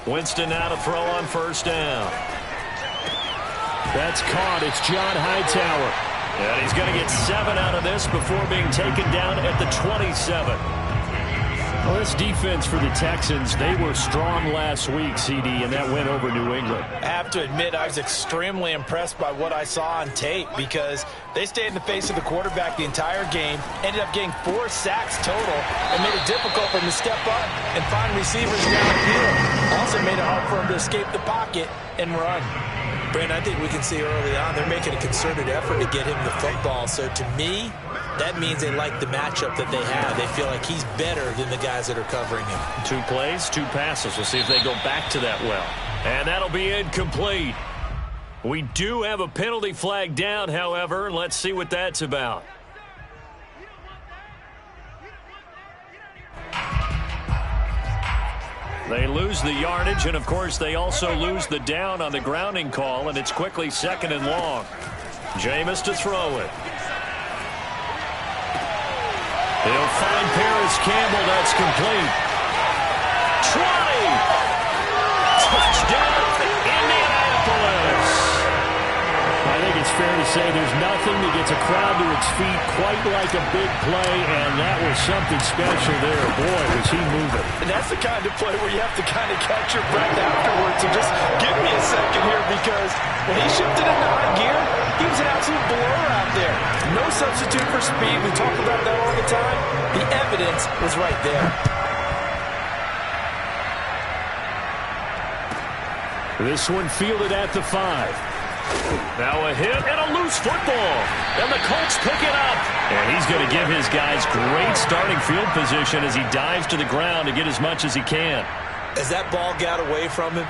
Winston now to throw on first down. That's caught. It's John Hightower. And he's going to get 7 out of this before being taken down at the 27. Well, this defense for the Texans, they were strong last week, CD, and that went over New England. I have to admit, I was extremely impressed by what I saw on tape because they stayed in the face of the quarterback the entire game, ended up getting 4 sacks total, and made it difficult for him to step up and find receivers downfield. Also made it hard for him to escape the pocket and run. Brandon, I think we can see early on they're making a concerted effort to get him the football. So to me, that means they like the matchup that they have. They feel like he's better than the guys that are covering him. 2 plays, 2 passes. We'll see if they go back to that well. And that'll be incomplete. We do have a penalty flag down, however. Let's see what that's about. They lose the yardage, and of course they also lose the down on the grounding call, and it's quickly 2nd and long. Jameis to throw it. He'll find Paris Campbell. That's complete. 20. Touchdown, Indianapolis. I think it's fair to say there's nothing that gets a crowd to its feet quite like a big play, and that was something special there. Boy, was he moving. And that's the kind of play where you have to kind of catch your breath afterwards. So just give me a second here, because when he shifted into high gear, he was an absolute blower out there. No substitute for speed. We talk about that all the time. The evidence was right there. This one fielded at the 5. Now a hit and a loose football. And the Colts pick it up. And he's going to give his guys great starting field position as he dives to the ground to get as much as he can. As that ball got away from him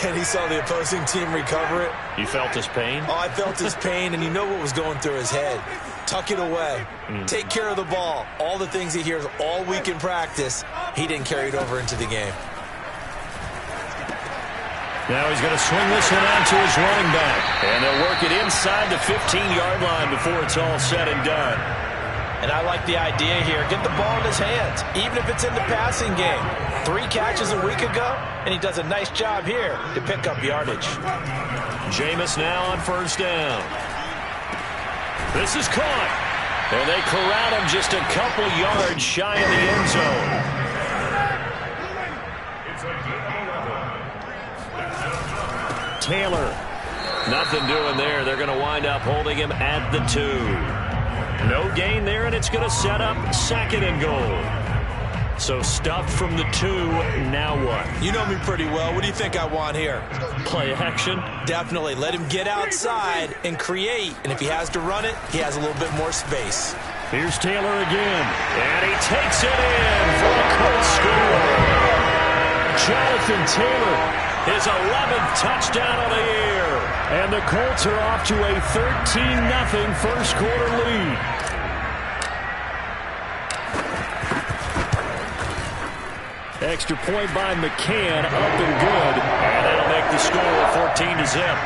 and he saw the opposing team recover it. You felt his pain? Oh, I felt his pain, and you know what was going through his head. Tuck it away. Take care of the ball. All the things he hears all week in practice, he didn't carry it over into the game. Now he's going to swing this one out to his running back. And they'll work it inside the 15-yard line before it's all said and done. And I like the idea here. Get the ball in his hands, even if it's in the passing game. 3 catches a week ago, and he does a nice job here to pick up yardage. Jameis now on first down. This is caught. And they corral him just a couple yards shy of the end zone. Taylor. Nothing doing there. They're going to wind up holding him at the 2. No gain there, and it's going to set up 2nd and goal. So stuffed from the 2, now what? You know me pretty well. What do you think I want here? Play action? Definitely. Let him get outside and create. And if he has to run it, he has a little bit more space. Here's Taylor again. And he takes it in for a Colts score. Jonathan Taylor, his 11th touchdown of the year. And the Colts are off to a 13-0 first quarter lead. Extra point by McCann, up and good. And that'll make the score 14-0.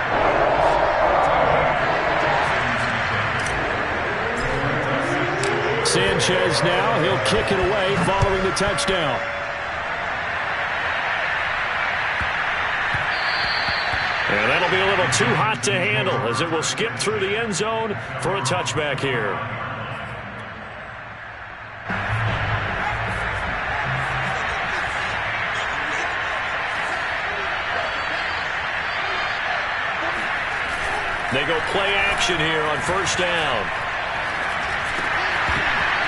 Sanchez now, he'll kick it away following the touchdown. And that'll be a little too hot to handle as it will skip through the end zone for a touchback here. They go play action here on first down.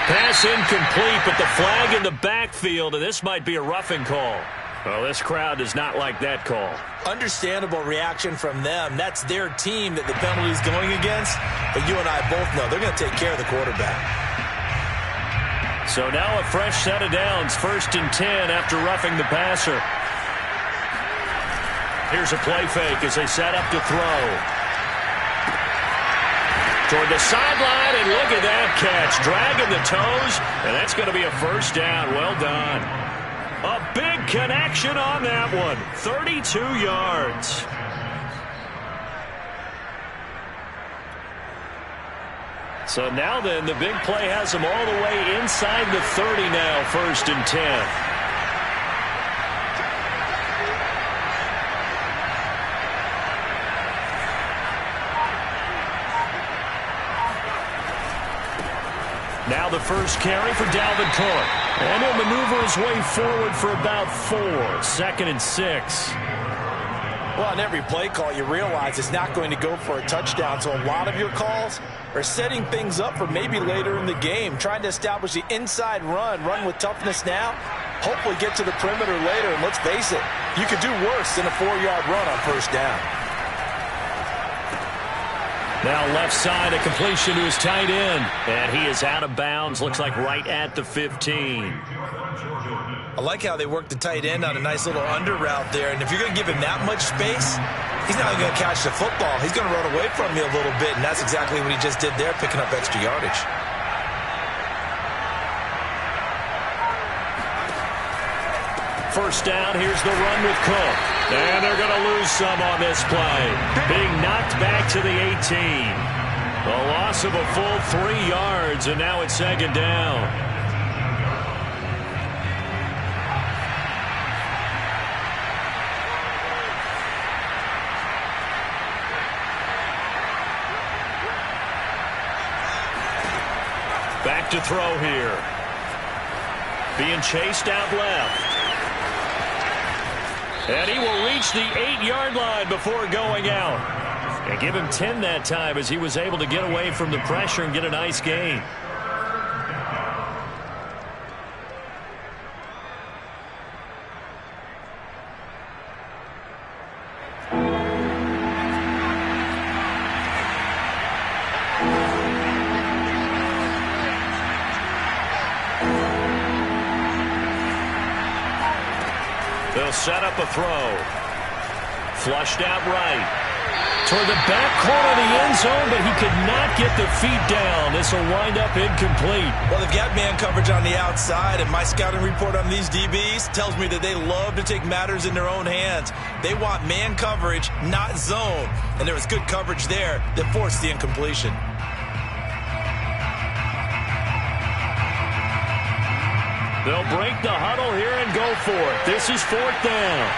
Pass incomplete, but the flag in the backfield, and this might be a roughing call. Well, this crowd does not like that call. Understandable reaction from them. That's their team that the penalty is going against. But you and I both know they're going to take care of the quarterback. So now a fresh set of downs. 1st and 10 after roughing the passer. Here's a play fake as they set up to throw. Toward the sideline, and look at that catch. Dragging the toes, and that's going to be a first down. Well done. A big connection on that one. 32 yards. So now then, the big play has them all the way inside the 30 now, 1st and 10. Now the first carry for Dalvin Cook. And he'll maneuver his way forward for about 4. 2nd and 6. Well, on every play call, you realize it's not going to go for a touchdown. So a lot of your calls are setting things up for maybe later in the game, trying to establish the inside run with toughness now, hopefully get to the perimeter later. And let's face it, you could do worse than a 4-yard run on first down. Now left side, a completion to his tight end. And he is out of bounds, looks like right at the 15. I like how they work the tight end on a nice little under route there. And if you're going to give him that much space, he's not going to catch the football. He's going to run away from you a little bit, and that's exactly what he just did there, picking up extra yardage. First down, here's the run with Cook. And they're going to lose some on this play. Being knocked back to the 18. A loss of a full 3 yards, and now it's 2nd down. Back to throw here. Being chased out left. And he will reach the 8-yard line before going out. And give him 10 that time as he was able to get away from the pressure and get a nice gain. They'll set up a throw. Flushed out right. Toward the back corner of the end zone, but he could not get the feet down. This will wind up incomplete. Well, they've got man coverage on the outside, and my scouting report on these DBs tells me that they love to take matters in their own hands. They want man coverage, not zone. And there was good coverage there that forced the incompletion. They'll break the huddle here and go for it. This is 4th down.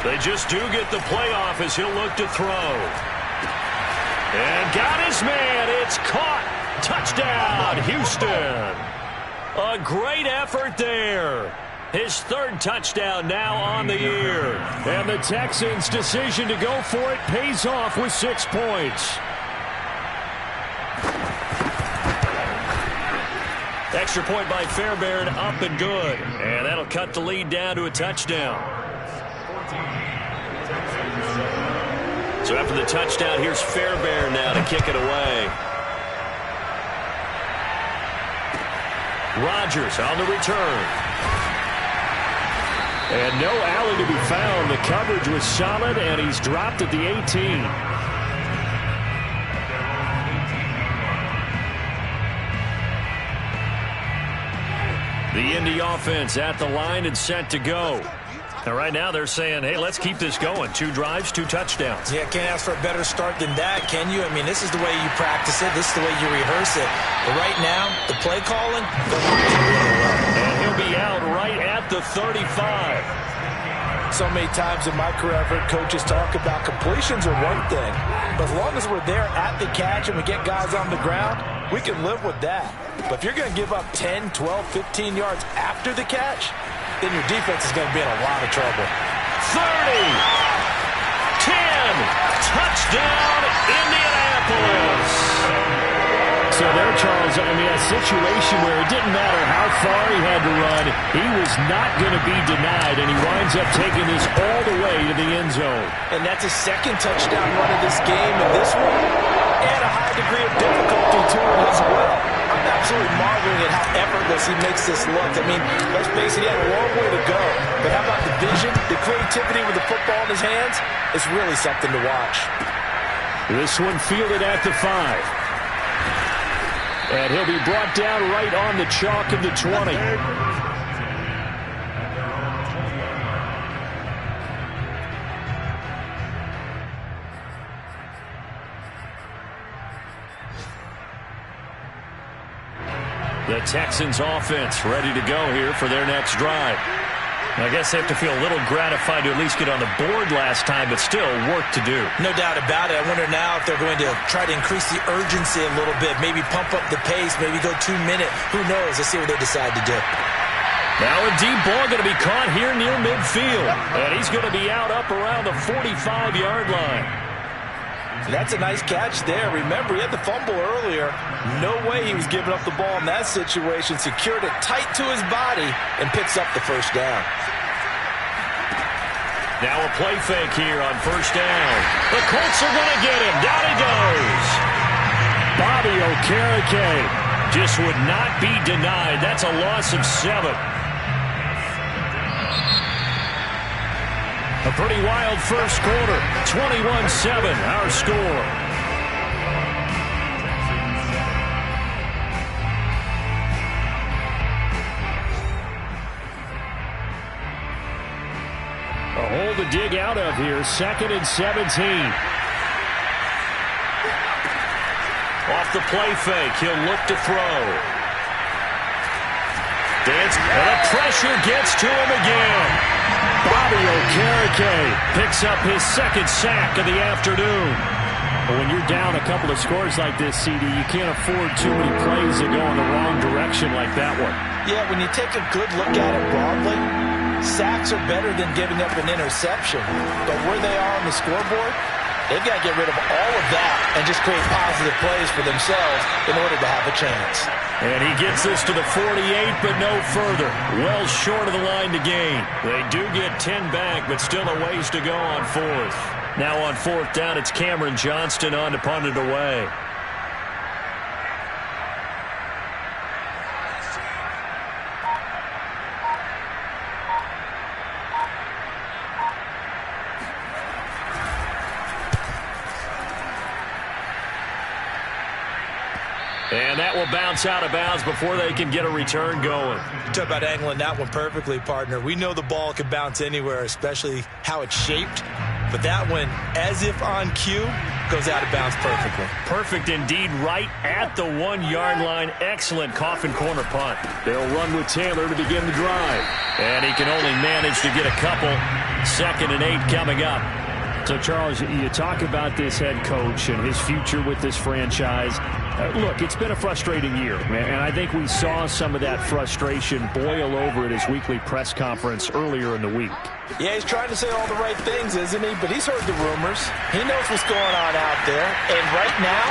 They just do get the playoff as he'll look to throw. And got his man. It's caught. Touchdown, Houston. A great effort there. His 3rd touchdown now on the year. And the Texans' decision to go for it pays off with 6 points. Extra point by Fairbairn, up and good. And that'll cut the lead down to a touchdown. So after the touchdown, here's Fairbairn now to kick it away. Rodgers on the return. And no alley to be found. The coverage was solid, and he's dropped at the 18. The Indy offense at the line and set to go. And right now they're saying, hey, let's keep this going. 2 drives, 2 touchdowns. Yeah, can't ask for a better start than that, can you? I mean, this is the way you practice it. This is the way you rehearse it. But right now, the play calling, they're working really well. And he'll be out right at the 35. So many times in my career, I've heard coaches talk about completions are one thing. But as long as we're there at the catch and we get guys on the ground, we can live with that. But if you're going to give up 10, 12, 15 yards after the catch, then your defense is going to be in a lot of trouble. 30, 10, touchdown, Indianapolis. So there, Charles, I mean, a situation where it didn't matter how far he had to run, he was not going to be denied, and he winds up taking this all the way to the end zone. And that's his 2nd touchdown run of this game, and this one, and a high degree of difficulty to it as well. I'm absolutely marveling at how effortless he makes this look. I mean, let's face it, he had a long way to go. But how about the vision, the creativity with the football in his hands? It's really something to watch. This one fielded at the 5. And he'll be brought down right on the chalk of the 20. The Texans offense ready to go here for their next drive. I guess they have to feel a little gratified to at least get on the board last time, but still work to do. No doubt about it. I wonder now if they're going to try to increase the urgency a little bit, maybe pump up the pace, maybe go 2 minute. Who knows? Let's see what they decide to do. Now a deep ball going to be caught here near midfield, and he's going to be out up around the 45-yard line. That's a nice catch there. Remember, he had the fumble earlier. No way he was giving up the ball in that situation. Secured it tight to his body and picks up the first down. Now a play fake here on first down. The Colts are going to get him. Down he goes. Bobby Okereke just would not be denied. That's a loss of 7. A pretty wild first quarter. 21-7, our score. A hole to dig out of here. 2nd and 17. Off the play fake. He'll look to throw. Dance. And the pressure gets to him again. Bobby Okereke picks up his 2nd sack of the afternoon. But when you're down a couple of scores like this, CD, you can't afford too many plays that go in the wrong direction like that one. Yeah, when you take a good look at it broadly, sacks are better than giving up an interception. But where they are on the scoreboard, they've got to get rid of all of that and just create positive plays for themselves in order to have a chance. And he gets this to the 48, but no further. Well short of the line to gain. They do get 10 back, but still a ways to go on 4th. Now on 4th down, it's Cameron Johnston on to punt it away. And that will bounce out of bounds before they can get a return going. You talk about angling that one perfectly, partner. We know the ball can bounce anywhere, especially how it's shaped. But that one, as if on cue, goes out of bounds perfectly. Perfect indeed, right at the 1-yard line. Excellent coffin corner punt. They'll run with Taylor to begin the drive. And he can only manage to get a couple. 2nd and 8 coming up. So, Charles, you talk about this head coach and his future with this franchise. Look, it's been a frustrating year, and I think we saw some of that frustration boil over at his weekly press conference earlier in the week. Yeah, he's trying to say all the right things, isn't he? But he's heard the rumors. He knows what's going on out there. And right now,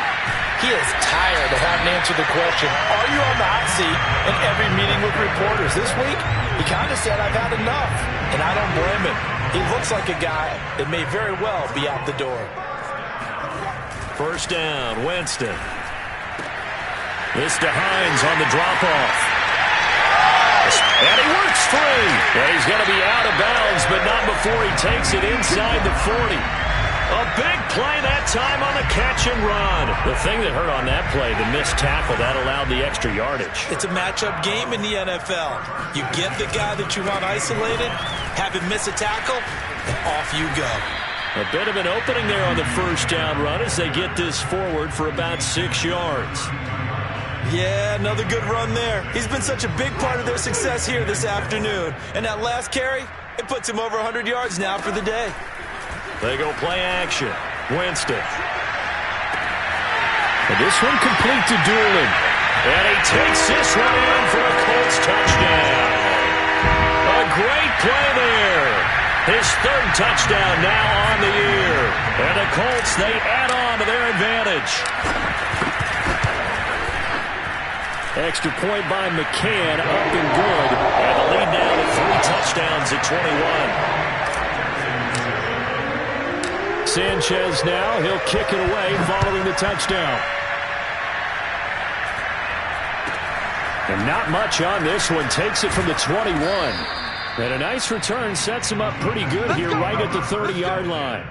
he is tired of having to answer the question, are you on the hot seat in every meeting with reporters? This week, he kind of said, I've had enough. And I don't blame him. He looks like a guy that may very well be out the door. First down, Winston. This to Hines on the drop-off. And he works free. And he's going to be out of bounds, but not before he takes it inside the 40. A big play that time on the catch and run. The thing that hurt on that play, the missed tackle, that allowed the extra yardage. It's a matchup game in the NFL. You get the guy that you want isolated, have him miss a tackle, and off you go. A bit of an opening there on the first down run as they get this forward for about 6 yards. Yeah, another good run there. He's been such a big part of their success here this afternoon. And that last carry, it puts him over 100 yards now for the day. They go play action. Winston. And this one complete to Doolin. And he takes this one in for a Colts touchdown. A great play there. His 3rd touchdown now on the year. And the Colts, they add on to their advantage. Extra point by McCann, up and good. And the lead now to 3 touchdowns at 21. Sanchez now, he'll kick it away following the touchdown. And not much on this one, takes it from the 21. And a nice return sets him up pretty good here right at the 30-yard line.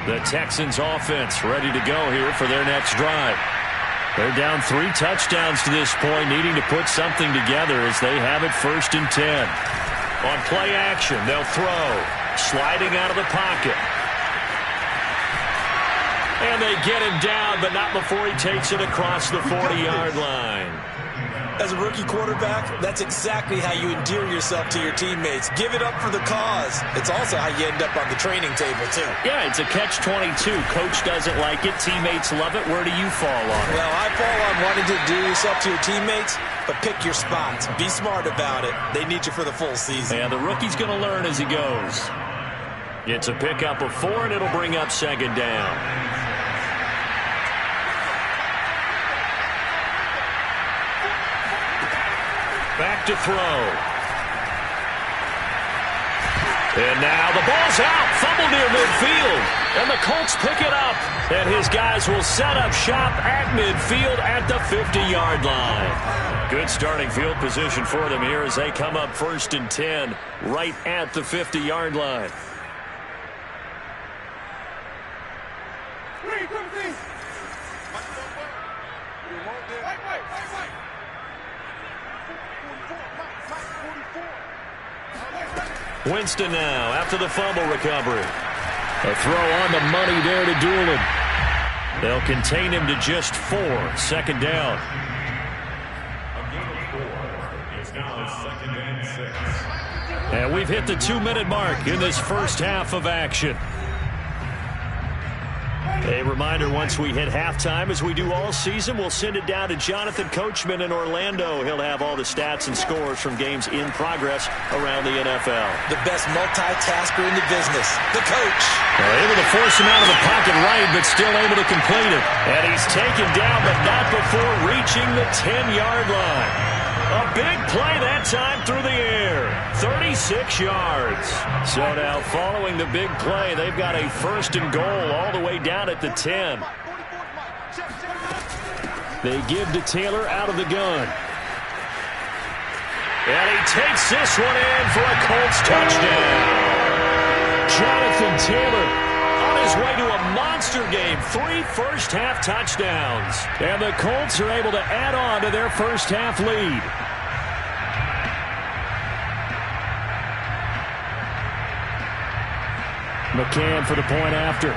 The Texans offense ready to go here for their next drive. They're down 3 touchdowns to this point, needing to put something together as they have it 1st and 10. On play action, they'll throw. sliding out of the pocket. And they get him down, but not before he takes it across the 40-yard line. As a rookie quarterback, that's exactly how you endear yourself to your teammates. Give it up for the cause. It's also how you end up on the training table, too. Yeah, it's a catch-22. Coach doesn't like it. Teammates love it. Where do you fall on it? Well, I fall on wanting to endear yourself to your teammates, but pick your spots. Be smart about it. They need you for the full season. And the rookie's going to learn as he goes. It's a pickup of 4, and it'll bring up second down. Back to throw. And now the ball's out. Fumble near midfield. And the Colts pick it up. And his guys will set up shop at midfield at the 50-yard line. Good starting field position for them here as they come up 1st and 10 right at the 50-yard line. Winston now after the fumble recovery. A throw on the money there to Doolin. They'll contain him to just 4. Second down. And we've hit the 2-minute mark in this first half of action. A reminder, once we hit halftime, as we do all season, we'll send it down to Jonathan Coachman in Orlando. He'll have all the stats and scores from games in progress around the NFL. The best multitasker in the business, the coach. They're able to force him out of the pocket right, but still able to complete it. And he's taken down, but not before reaching the 10-yard line. A big play that time through the air. 36 yards. So now following the big play, they've got a 1st and goal all the way down at the 10. They give to Taylor out of the gun. And he takes this one in for a Colts touchdown. Jonathan Taylor on his way to a monster game. 3 first-half touchdowns. And the Colts are able to add on to their first-half lead. McCann for the point after.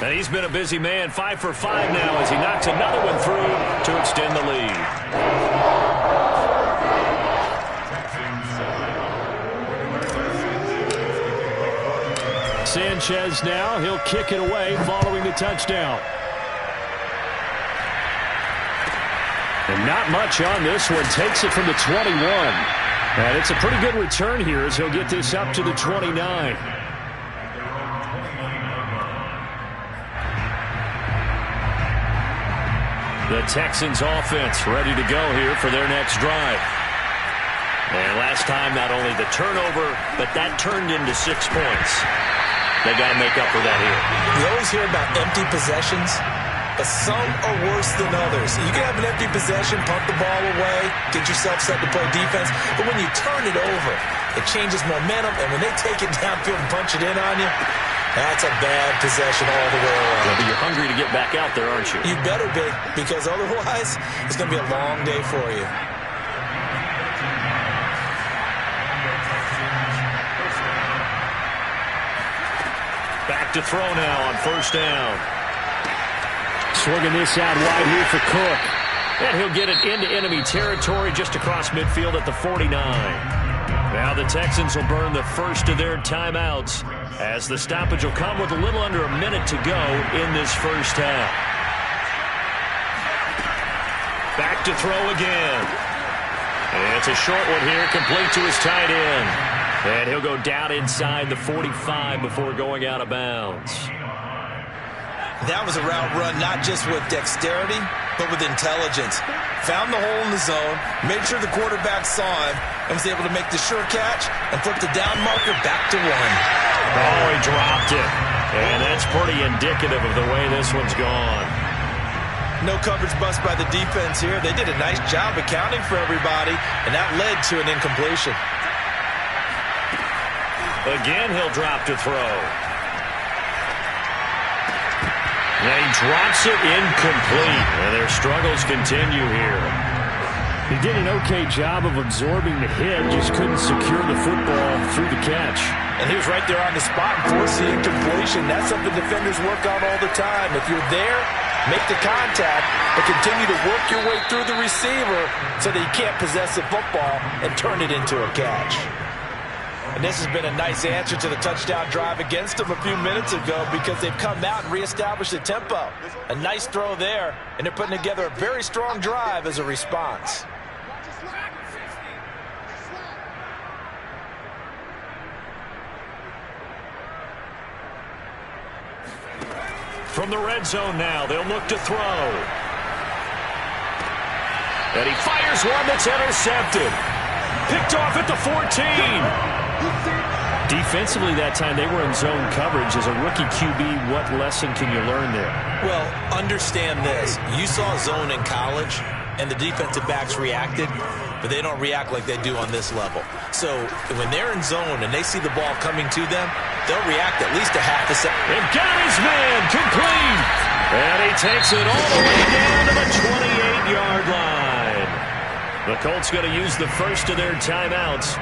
And he's been a busy man. 5 for 5 now as he knocks another one through to extend the lead. Sanchez now. He'll kick it away following the touchdown. And not much on this one. Takes it from the 21. And it's a pretty good return here as he'll get this up to the 29. The Texans offense ready to go here for their next drive. And last time, not only the turnover, but that turned into 6 points. They got to make up for that here. You always hear about empty possessions, but some are worse than others. You can have an empty possession, punt the ball away, get yourself set to play defense, but when you turn it over, it changes momentum, and when they take it downfield and punch it in on you, that's a bad possession all the way around. Yeah, but you're hungry to get back out there, aren't you? You better be, because otherwise, it's going to be a long day for you. Back to throw now on 1st down. Swinging this out wide here for Cook. And he'll get it into enemy territory just across midfield at the 49. Now the Texans will burn the first of their timeouts as the stoppage will come with a little under a minute to go in this first half. Back to throw again. And it's a short one here, complete to his tight end. And he'll go down inside the 45 before going out of bounds. That was a route run not just with dexterity, but with intelligence. Found the hole in the zone, made sure the quarterback saw him, and was able to make the sure catch and flip the down marker back to 1. Oh, he dropped it. And that's pretty indicative of the way this one's gone. No coverage bust by the defense here. They did a nice job accounting for everybody, and that led to an incompletion. Again, he'll drop to throw. And he drops it incomplete. And their struggles continue here. He did an okay job of absorbing the hit, just couldn't secure the football through the catch. And he was right there on the spot and forced the incompletion. That's something defenders work on all the time. If you're there, make the contact, but continue to work your way through the receiver so that you can't possess the football and turn it into a catch. And this has been a nice answer to the touchdown drive against them a few minutes ago because they've come out and reestablished the tempo. A nice throw there, and they're putting together a very strong drive as a response. From the red zone now, they'll look to throw. And he fires one that's intercepted. Picked off at the 14. Defensively that time, they were in zone coverage. As a rookie QB, what lesson can you learn there? Well, understand this. You saw zone in college, and the defensive backs reacted, but they don't react like they do on this level. So when they're in zone and they see the ball coming to them, they'll react at least a half a second. They've got his man complete. And he takes it all the way down to the 28-yard line. The Colts going to use the first of their timeouts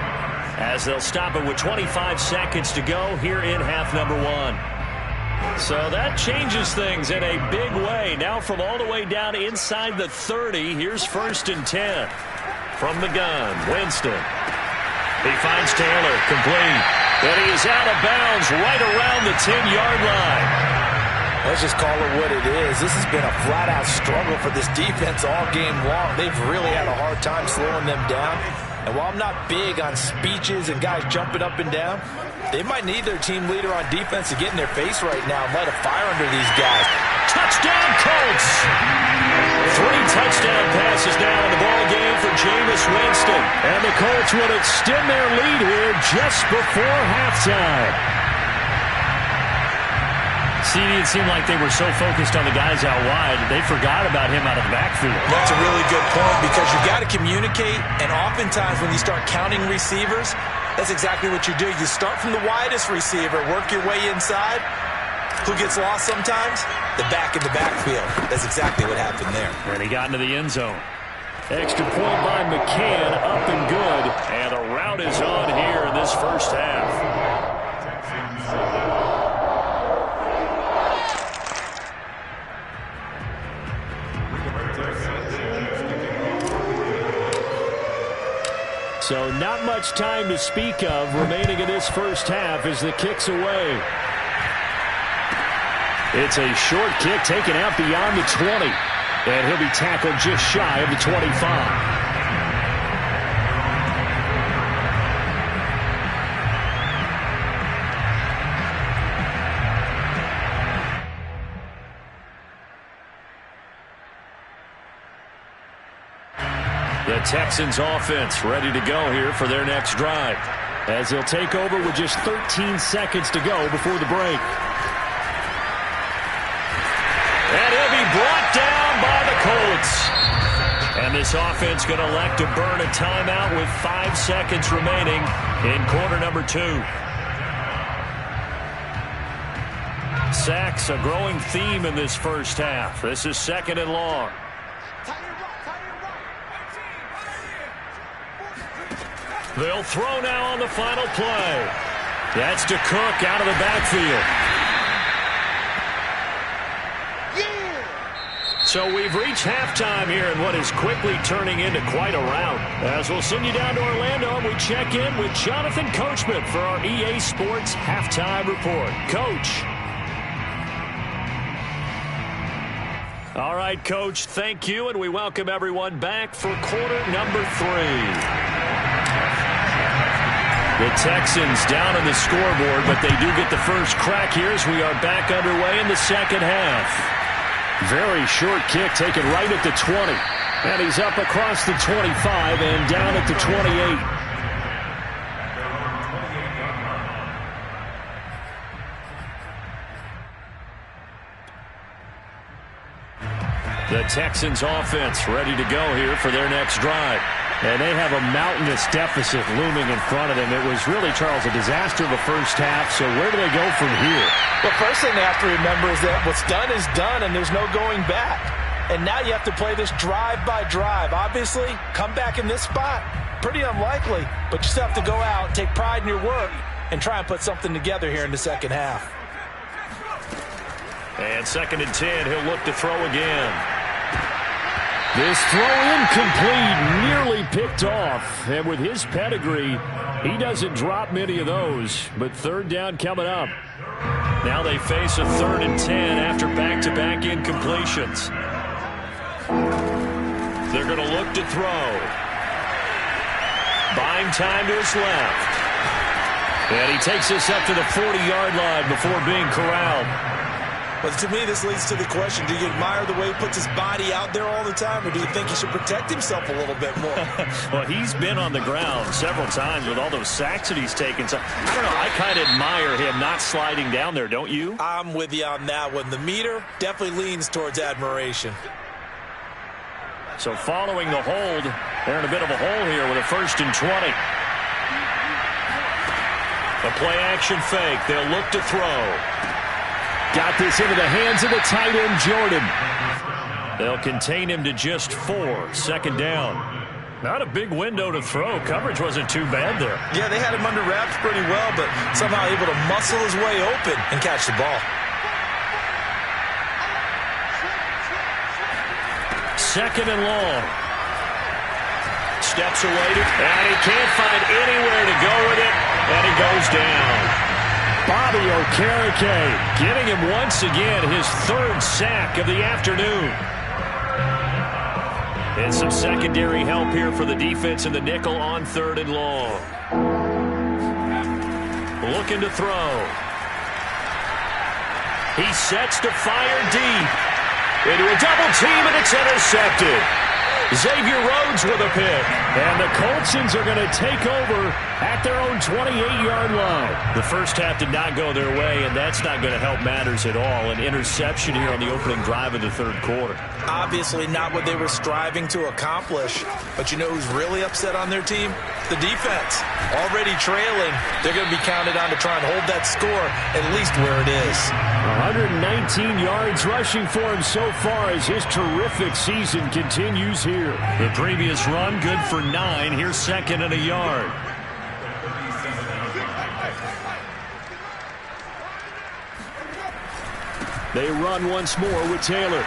as they'll stop it with 25 seconds to go here in half number one. So that changes things in a big way. Now from all the way down inside the 30, here's 1st and 10. From the gun, Winston. He finds Taylor, complete. And he is out of bounds right around the 10-yard line. Let's just call it what it is. This has been a flat-out struggle for this defense all game long. They've really had a hard time slowing them down. And while I'm not big on speeches and guys jumping up and down, they might need their team leader on defense to get in their face right now and light a fire under these guys. Touchdown, Colts! 3 touchdown passes now in the ball game for Jameis Winston. And the Colts would extend their lead here just before halftime. See, it seemed like they were so focused on the guys out wide, they forgot about him out of the backfield. That's a really good point because you got to communicate, and oftentimes when you start counting receivers, that's exactly what you do. You start from the widest receiver, work your way inside. Who gets lost sometimes? The back in the backfield. That's exactly what happened there. And he got into the end zone. Extra point by McCann, up and good. And a rout is on here in this first half. So not much time to speak of remaining in this first half as the kick's away. It's a short kick taken out beyond the 20. And he'll be tackled just shy of the 25. The Texans offense ready to go here for their next drive as they'll take over with just 13 seconds to go before the break. And he'll be brought down by the Colts. And this offense going to elect to burn a timeout with 5 seconds remaining in quarter number 2. Sacks, a growing theme in this first half. This is 2nd and long. They'll throw now on the final play. That's to Cook out of the backfield. So we've reached halftime here in what is quickly turning into quite a rout. As we'll send you down to Orlando and we check in with Jonathan Coachman for our EA Sports Halftime Report. Coach. All right, Coach, thank you, and we welcome everyone back for quarter number 3. The Texans down on the scoreboard, but they do get the first crack here as we are back underway in the second half. Very short kick taken right at the 20. And he's up across the 25 and down at the 28. The Texans offense ready to go here for their next drive. And they have a mountainous deficit looming in front of them. It was really, Charles, a disaster the first half. So where do they go from here? Well, first thing they have to remember is that what's done is done, and there's no going back. and now you have to play this drive by drive. Obviously, come back in this spot, pretty unlikely, but you still have to go out, take pride in your work, and try and put something together here in the second half. And 2nd and 10, he'll look to throw again. This throw incomplete, nearly picked off. And with his pedigree, he doesn't drop many of those. But 3rd down coming up. Now they face a 3rd and 10 after back-to-back incompletions. They're going to look to throw. Buying time to his left. And he takes this up to the 40-yard line before being corralled. But to me, this leads to the question, do you admire the way he puts his body out there all the time, or do you think he should protect himself a little bit more? Well, he's been on the ground several times with all those sacks that he's taken. So, I don't know, I kind of admire him not sliding down there, don't you? I'm with you on that one. The meter definitely leans towards admiration. So following the hold, they're in a bit of a hole here with a 1st and 20. A play-action fake. They'll look to throw. Got this into the hands of the tight end, Jordan. They'll contain him to just 4. 2nd down. Not a big window to throw. Coverage wasn't too bad there. Yeah, they had him under wraps pretty well, but somehow able to muscle his way open and catch the ball. 2nd and long. Steps away, and he can't find anywhere to go with it, and he goes down. Bobby Okereke getting him once again his 3rd sack of the afternoon. And some secondary help here for the defense in the nickel on 3rd and long. Looking to throw. He sets to fire deep. Into a double team, and it's intercepted. Xavier Rhodes with a pick. And the Coltsons are going to take over at their own 28-yard line. The first half did not go their way, and that's not going to help matters at all. An interception here on the opening drive of the 3rd quarter. Obviously not what they were striving to accomplish. But you know who's really upset on their team? The defense. Already trailing. They're going to be counted on to try and hold that score at least where it is. 119 yards rushing for him so far as his terrific season continues here. The previous run good for 9. Here's 2nd and a yard. They run once more with Taylor.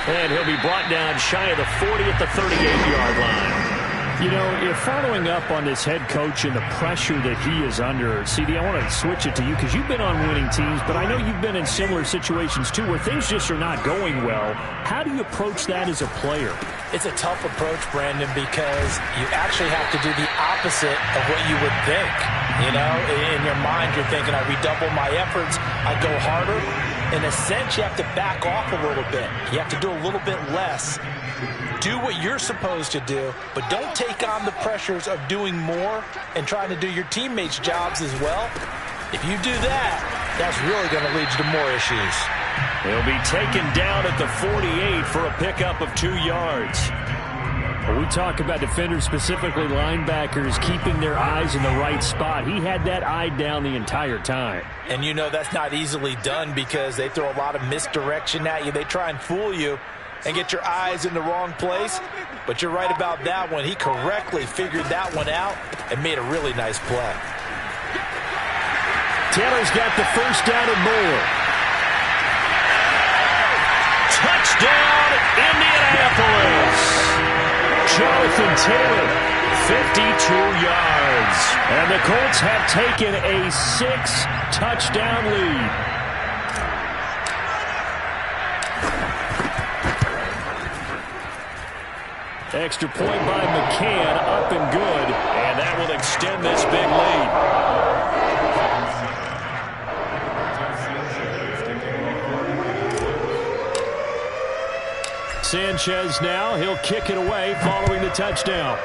And he'll be brought down shy of the 40 at the 38-yard line. You know, if following up on this head coach and the pressure that he is under, CD, I want to switch it to you because you've been on winning teams, but I know you've been in similar situations too where things just are not going well. How do you approach that as a player? It's a tough approach, Brandon, because you actually have to do the opposite of what you would think. You know, in your mind, you're thinking, I redouble my efforts, I go harder. In a sense, you have to back off a little bit. You have to do a little bit less. Do what you're supposed to do, but don't take on the pressures of doing more and trying to do your teammates' jobs as well. If you do that, that's really going to lead you to more issues. He'll be taken down at the 48 for a pickup of 2 yards. When we talk about defenders, specifically linebackers, keeping their eyes in the right spot, he had that eye down the entire time. And you know that's not easily done because they throw a lot of misdirection at you. They try and fool you and get your eyes in the wrong place. But you're right about that one. He correctly figured that one out and made a really nice play. Taylor's got the 1st down and more. Touchdown, Indianapolis. Jonathan Taylor, 52 yards. And the Colts have taken a 6-touchdown lead. Extra point by McCann, up and good. And that will extend this big lead. Sanchez now, he'll kick it away following the touchdown.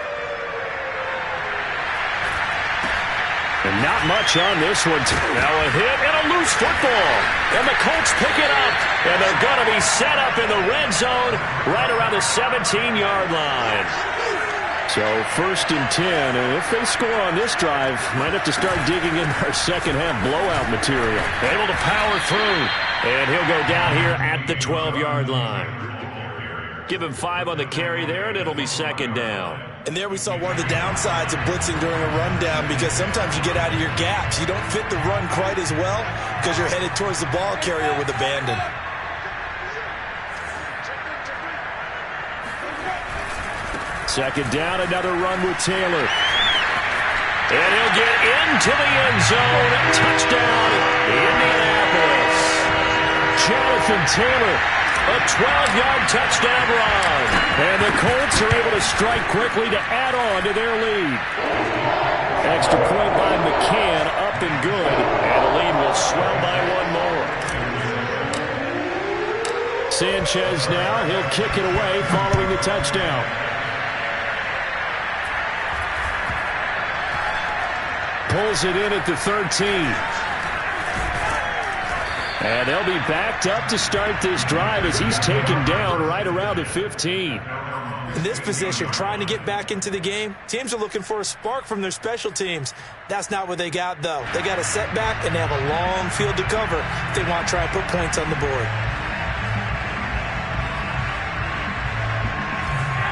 And not much on this one. Now a hit and a loose football. And the Colts pick it up. And they're going to be set up in the red zone right around the 17-yard line. So 1st and 10. And if they score on this drive, might have to start digging in our second half blowout material. Able to power through. And he'll go down here at the 12-yard line. Give him 5 on the carry there, and it'll be second down. And there we saw one of the downsides of blitzing during a rundown, because sometimes you get out of your gaps. You don't fit the run quite as well because you're headed towards the ball carrier with abandon. Second down, another run with Taylor. And he'll get into the end zone. Touchdown, Indianapolis. Jonathan Taylor, a 12-yard touchdown run. And the Colts are able to strike quickly to add on to their lead. Extra point by McCann, up and good. And the lead will swell by one more. Sanchez now, he'll kick it away following the touchdown. Pulls it in at the 13. And they'll be backed up to start this drive as he's taken down right around the 15. In this position, trying to get back into the game, teams are looking for a spark from their special teams. That's not what they got, though. They got a setback, and they have a long field to cover if they want to try and put points on the board.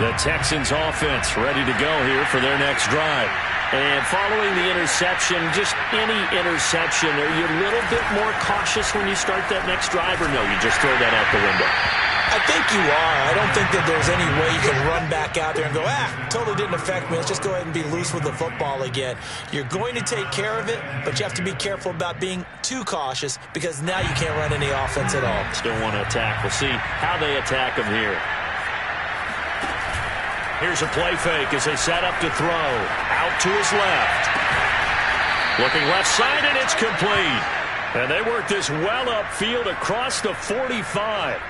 The Texans offense ready to go here for their next drive. And following the interception, just any interception, are you a little bit more cautious when you start that next drive, or no, you just throw that out the window? I think you are. I don't think that there's any way you can run back out there and go, totally didn't affect me. Let's just go ahead and be loose with the football again. You're going to take care of it, but you have to be careful about being too cautious, because now you can't run any offense at all. Still want to attack. We'll see how they attack them here. Here's a play fake as they set up to throw. Out to his left. Looking left side, and it's complete. And they work this well upfield across the 45.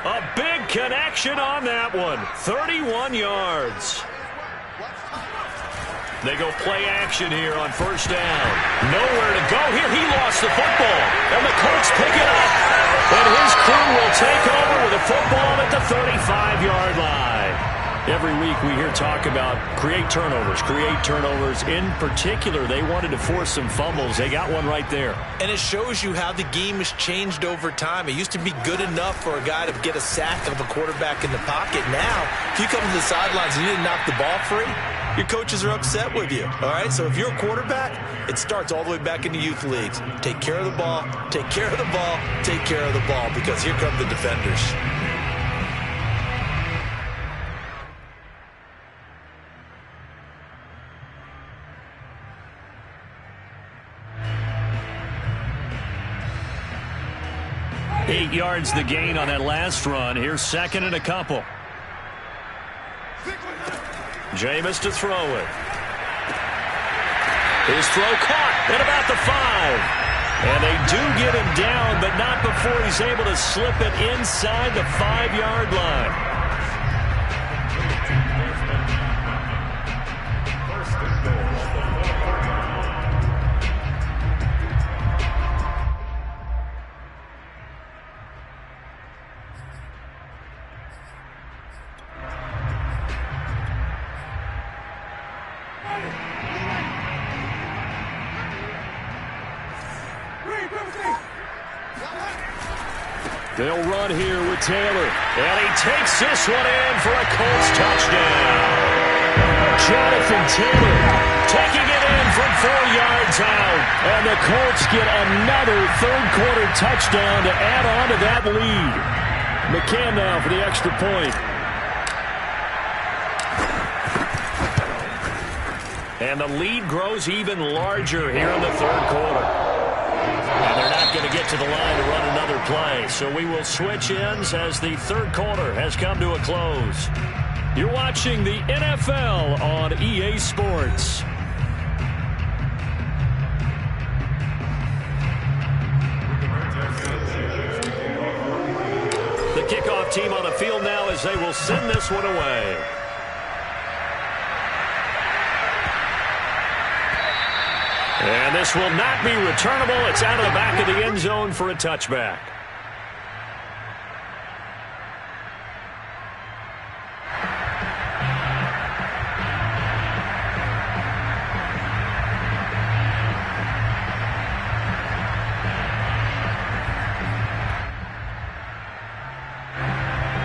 A big connection on that one. 31 yards. They go play action here on first down. Nowhere to go here. He lost the football. And the Colts pick it up. And his crew will take over with a football at the 35-yard line. Every week we hear talk about create turnovers. In particular, they wanted to force some fumbles. They got one right there. And it shows you how the game has changed over time. It used to be good enough for a guy to get a sack of a quarterback in the pocket. Now, if you come to the sidelines and you didn't knock the ball free, your coaches are upset with you. All right, so if you're a quarterback, it starts all the way back in the youth leagues. Take care of the ball, take care of the ball, take care of the ball, because here come the defenders. Eight yards the gain on that last run. Here's second and a couple. Jameis to throw it. His throw caught at about the 5. And they do get him down, but not before he's able to slip it inside the 5-yard line. They'll run here with Taylor. And he takes this one in for a Colts touchdown. Jonathan Taylor taking it in from 4 yards out. And the Colts get another third-quarter touchdown to add on to that lead. McCann now for the extra point. And the lead grows even larger here in the third quarter. And they're not going to get to the line to run another play. So we will switch ends as the third quarter has come to a close. You're watching the NFL on EA Sports. The kickoff team on the field now as they will send this one away. And this will not be returnable. It's out of the back of the end zone for a touchback.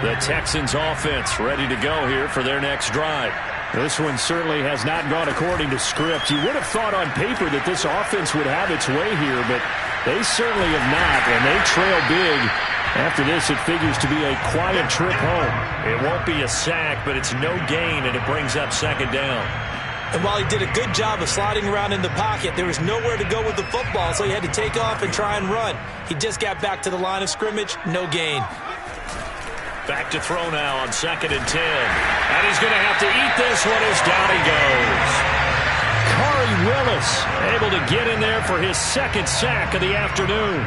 The The Texans offense ready to go here for their next drive. This one certainly has not gone according to script. You would have thought on paper that this offense would have its way here, but they certainly have not, and they trail big. After this, it figures to be a quiet trip home. It won't be a sack, but it's no gain, and it brings up second down. And while he did a good job of sliding around in the pocket, there was nowhere to go with the football, so he had to take off and try and run. He just got back to the line of scrimmage, no gain. Back to throw now on 2nd and 10. And he's going to have to eat this one as down he goes. Corey Willis able to get in there for his second sack of the afternoon.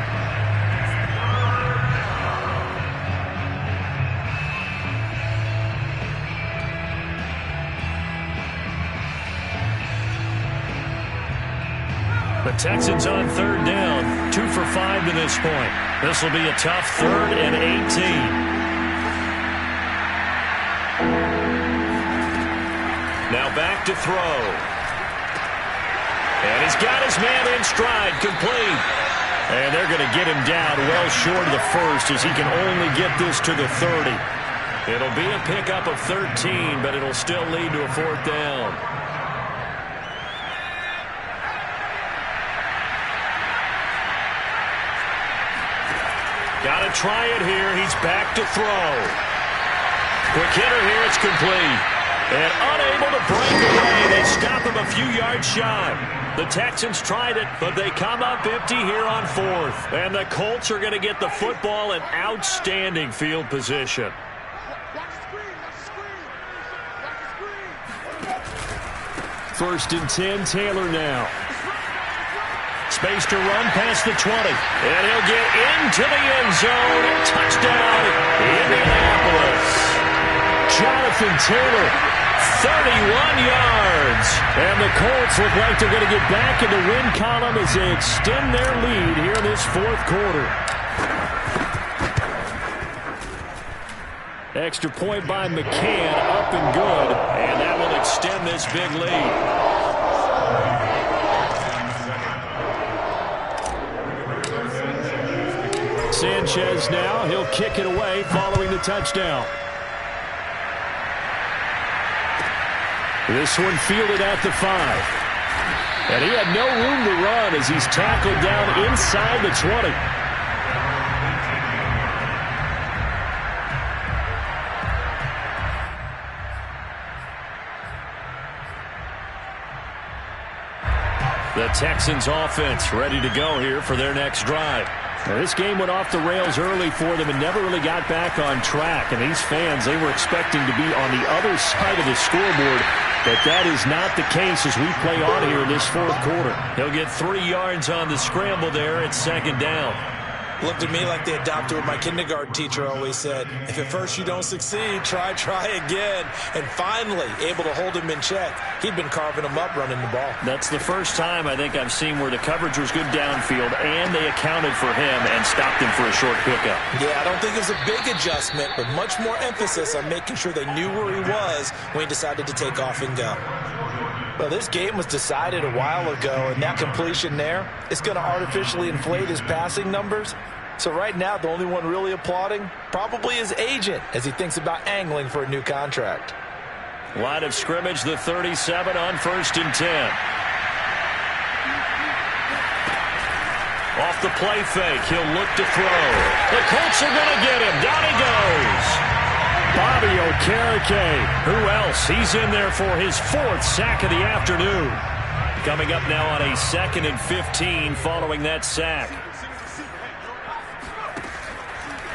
The Texans on 3rd down, 2 for 5 to this point. This will be a tough 3rd and 18. Now back to throw. And he's got his man in stride, complete. And they're going to get him down well short of the first as he can only get this to the 30. It'll be a pickup of 13, but it'll still lead to a 4th down. Got to try it here. He's back to throw. Quick hitter here. It's complete. And unable to break away. They stop him a few yards shy. The Texans tried it, but they come up empty here on 4th. And the Colts are going to get the football in outstanding field position. First and 10, Taylor now. Space to run past the 20. And he'll get into the end zone. Touchdown, Indianapolis. Jonathan Taylor, 31 yards. And the Colts look like they're going to get back in the win column as they extend their lead here in this 4th quarter. Extra point by McCann, up and good. And that will extend this big lead. Sanchez now, he'll kick it away following the touchdown. This one fielded at the 5. And he had no room to run as he's tackled down inside the 20. The Texans offense ready to go here for their next drive. Now, this game went off the rails early for them and never really got back on track. And these fans, they were expecting to be on the other side of the scoreboard. But that is not the case as we play on here in this 4th quarter. He'll get 3 yards on the scramble there at 2nd down. Looked to me like they adopted what my kindergarten teacher always said. If at first you don't succeed, try again. And finally, able to hold him in check. He'd been carving him up running the ball. That's the first time I think I've seen where the coverage was good downfield and they accounted for him and stopped him for a short pickup. Yeah, I don't think it was a big adjustment, but much more emphasis on making sure they knew where he was when he decided to take off and go. Well, this game was decided a while ago, and that completion there is going to artificially inflate his passing numbers. So right now, the only one really applauding probably his agent as he thinks about angling for a new contract. Line of scrimmage, the 37 on 1st and 10. Off the play fake, he'll look to throw. The Colts are going to get him. Down he goes. Bobby Okereke. Who else? He's in there for his 4th sack of the afternoon. Coming up now on a 2nd and 15 following that sack.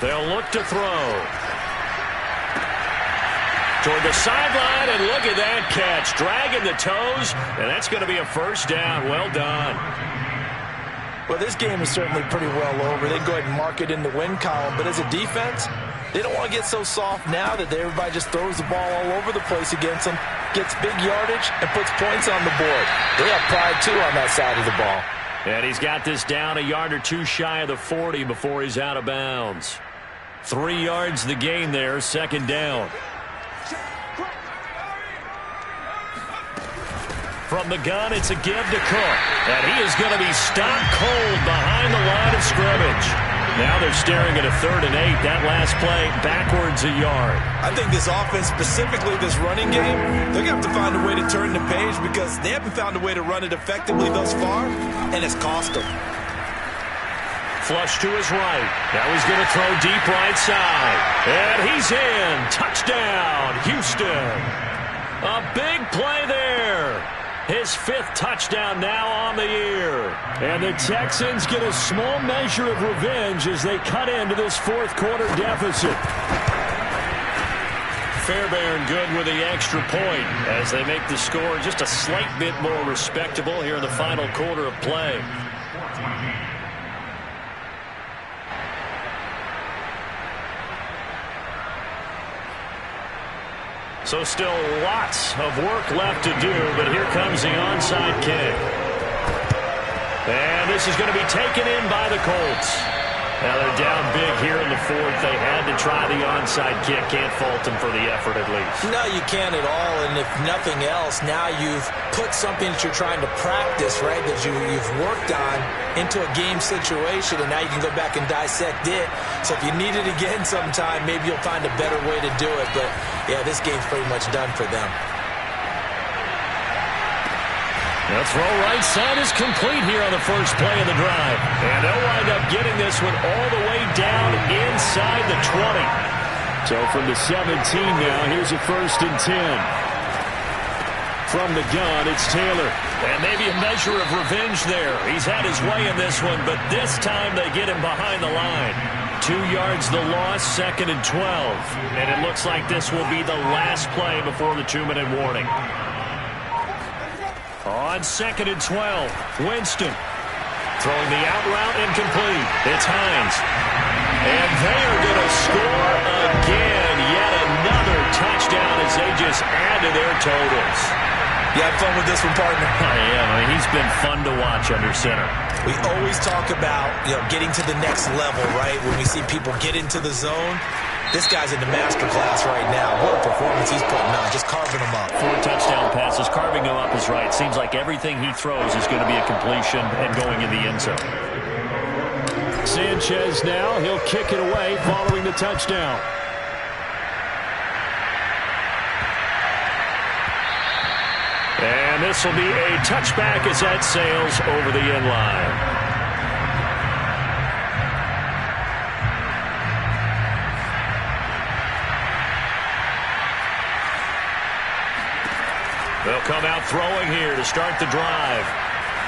They'll look to throw. Toward the sideline, and look at that catch. Dragging the toes, and that's going to be a 1st down. Well done. Well, this game is certainly pretty well over. They can go ahead and mark it in the win column, but as a defense, they don't want to get so soft now that everybody just throws the ball all over the place against them, gets big yardage, and puts points on the board. They have pride, too, on that side of the ball. And he's got this down a yard or two shy of the 40 before he's out of bounds. 3 yards the gain there, 2nd down. From the gun, it's a give to Cook. And he is going to be stopped cold behind the line of scrimmage. Now they're staring at a 3rd and 8. That last play, backwards a yard. I think this offense, specifically this running game, they're going to have to find a way to turn the page because they haven't found a way to run it effectively thus far, and it's cost them. Flush to his right. Now he's going to throw deep right side. And he's in. Touchdown, Houston. A big play there. His 5th touchdown now on the year. And the Texans get a small measure of revenge as they cut into this 4th quarter deficit. Fairbairn good with the extra point as they make the score just a slight bit more respectable here in the final quarter of play. So still lots of work left to do, but here comes the onside kick. And this is going to be taken in by the Colts. Now they're down big here in the 4th. They had to try the onside kick. Can't fault them for the effort at least. No, you can't at all. And if nothing else, now you've put something that you're trying to practice, right, that you've worked on into a game situation, and now you can go back and dissect it. So if you need it again sometime, maybe you'll find a better way to do it. But, yeah, this game's pretty much done for them. The throw right side is complete here on the first play of the drive. And they'll wind up getting this one all the way down inside the 20. So from the 17 now, here's a 1st and 10. From the gun, it's Taylor. And maybe a measure of revenge there. He's had his way in this one, but this time they get him behind the line. 2 yards the loss, 2nd and 12. And it looks like this will be the last play before the 2-minute warning. On 2nd and 12, Winston throwing the out route incomplete. It's Hines. And they are going to score again. Yet another touchdown as they just add to their totals. You have fun with this one, partner? I am. I mean, he's been fun to watch under center. We always talk about, getting to the next level, right? When we see people get into the zone, this guy's in the master class right now. What a performance he's putting on, just carving them up. 4 touchdown passes, carving them up is right. Seems like everything he throws is going to be a completion and going in the end zone. Sanchez now, he'll kick it away following the touchdown. And this will be a touchback as that sails over the end line. They'll come out throwing here to start the drive.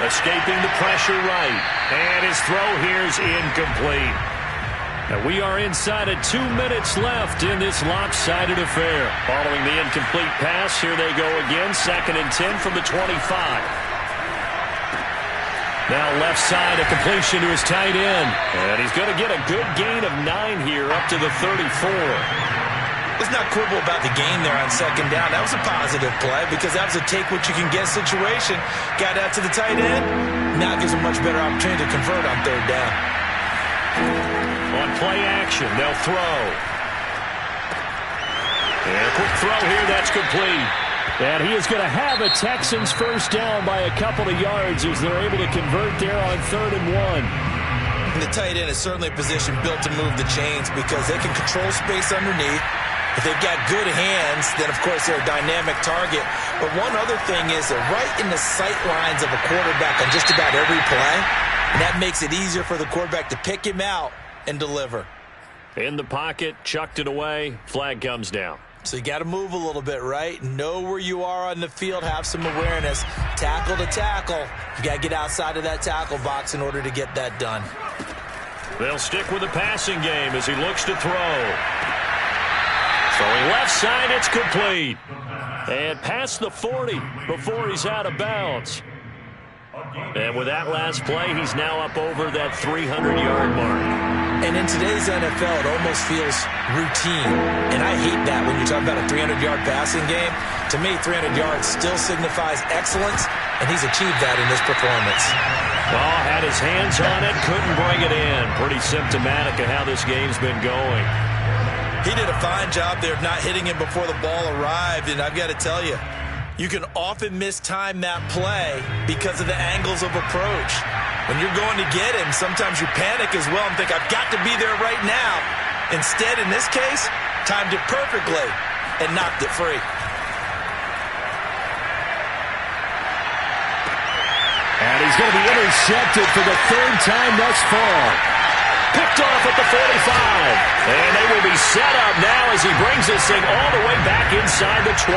Escaping the pressure right. And his throw here's incomplete. And we are inside of 2 minutes left in this lopsided affair. Following the incomplete pass, here they go again. 2nd and 10 from the 25. Now left side, a completion to his tight end. And he's going to get a good gain of 9 here up to the 34. Let's not quibble about the gain there on 2nd down. That was a positive play because that was a take-what-you-can-get situation. Got out to the tight end. Now gives a much better opportunity to convert on 3rd down. On play action, they'll throw. And a quick throw here, that's complete. And he is going to have a Texans 1st down by a couple of yards as they're able to convert there on 3rd and 1. And the tight end is certainly a position built to move the chains because they can control space underneath. If they've got good hands, then, of course, they're a dynamic target. But one other thing is they're right in the sight lines of a quarterback on just about every play. And that makes it easier for the quarterback to pick him out and deliver. In the pocket, chucked it away, flag comes down. So you got to move a little bit, right? Know where you are on the field, have some awareness. Tackle to tackle. You got to get outside of that tackle box in order to get that done. They'll stick with the passing game as he looks to throw. Throwing left side, it's complete. And past the 40 before he's out of bounds. And with that last play, he's now up over that 300-yard mark. And in today's NFL, it almost feels routine. And I hate that when you talk about a 300-yard passing game. To me, 300 yards still signifies excellence, and he's achieved that in this performance. Ball had his hands on it, couldn't bring it in. Pretty symptomatic of how this game's been going. He did a fine job there of not hitting him before the ball arrived, and I've got to tell you, you can often mistime that play because of the angles of approach. When you're going to get him, sometimes you panic as well and think, I've got to be there right now. Instead, in this case, timed it perfectly and knocked it free. And he's going to be intercepted for the third time thus far. Picked off at the 45. And they will be set up now as he brings this thing all the way back inside the 20.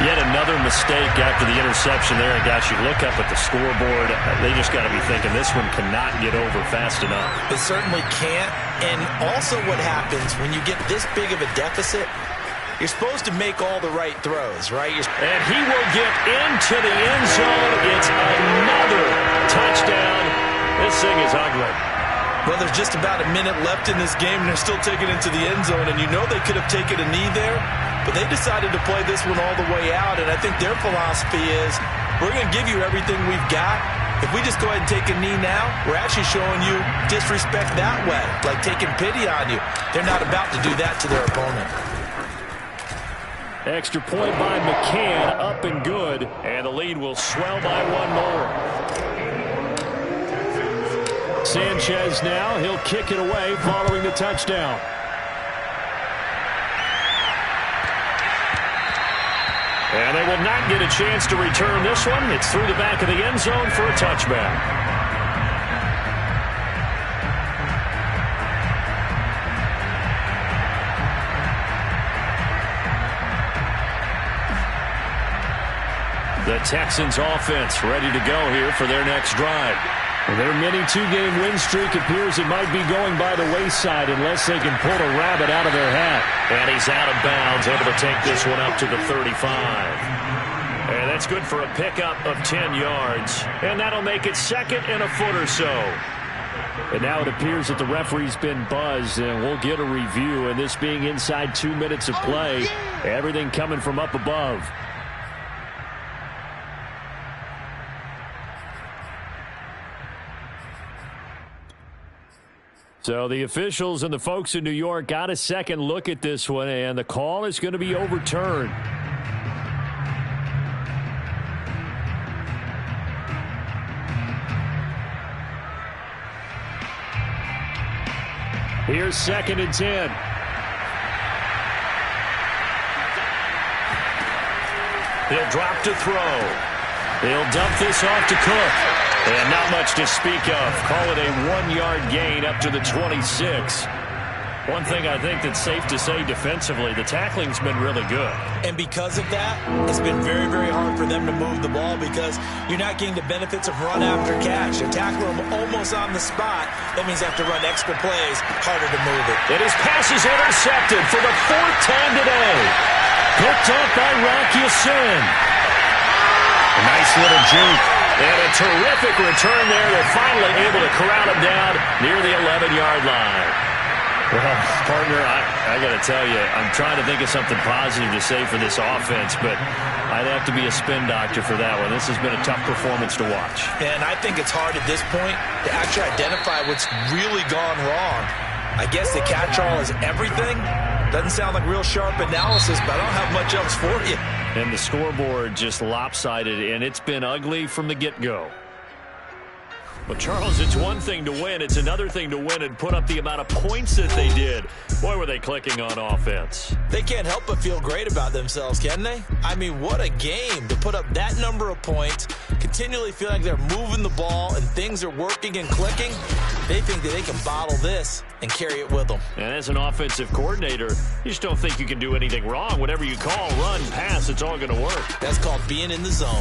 Yet another mistake after the interception there. And gosh, you look up at the scoreboard, they just got to be thinking this one cannot get over fast enough. It certainly can't. And also what happens when you get this big of a deficit, you're supposed to make all the right throws, right? And he will get into the end zone. It's another touchdown. This thing is ugly. Well, there's just about a minute left in this game, and they're still taking it to the end zone. And you know they could have taken a knee there, but they decided to play this one all the way out. And I think their philosophy is, we're going to give you everything we've got. If we just go ahead and take a knee now, we're actually showing you disrespect that way, like taking pity on you. They're not about to do that to their opponent. Extra point by McCann, up and good. And the lead will swell by one more. Sanchez now, he'll kick it away following the touchdown. And they will not get a chance to return this one. It's through the back of the end zone for a touchback. The Texans offense ready to go here for their next drive. Their mini two-game win streak appears it might be going by the wayside unless they can pull a rabbit out of their hat. And he's out of bounds, able to take this one up to the 35. And that's good for a pickup of 10 yards. And that'll make it second and a foot or so. And now it appears that the referee's been buzzed, and we'll get a review. And this being inside 2 minutes of play, everything coming from up above. So the officials and the folks in New York got a second look at this one, and the call is going to be overturned. Here's 2nd and 10. He'll drop to throw. He'll dump this off to Cook. And not much to speak of. Call it a 1-yard gain up to the 26. One thing I think that's safe to say defensively, the tackling's been really good. And because of that, it's been very, very hard for them to move the ball because you're not getting the benefits of run after catch. You tackle them almost on the spot. That means they have to run extra plays, harder to move it. And his pass is intercepted for the 4th time today. Picked up by Rocky Sin. A nice little juke. And a terrific return there. They're finally able to corral him down near the 11-yard line. Well, partner, I got to tell you, I'm trying to think of something positive to say for this offense, but I'd have to be a spin doctor for that one. This has been a tough performance to watch. And I think it's hard at this point to actually identify what's really gone wrong. I guess the catch-all is everything. Doesn't sound like real sharp analysis, but I don't have much else for you. And the scoreboard just lopsided, and it's been ugly from the get-go. Well, Charles, it's one thing to win. It's another thing to win and put up the amount of points that they did. Boy, were they clicking on offense. They can't help but feel great about themselves, can they? I mean, what a game to put up that number of points, continually feel like they're moving the ball and things are working and clicking. They think that they can bottle this and carry it with them. And as an offensive coordinator, you just don't think you can do anything wrong. Whatever you call, run, pass, it's all going to work. That's called being in the zone.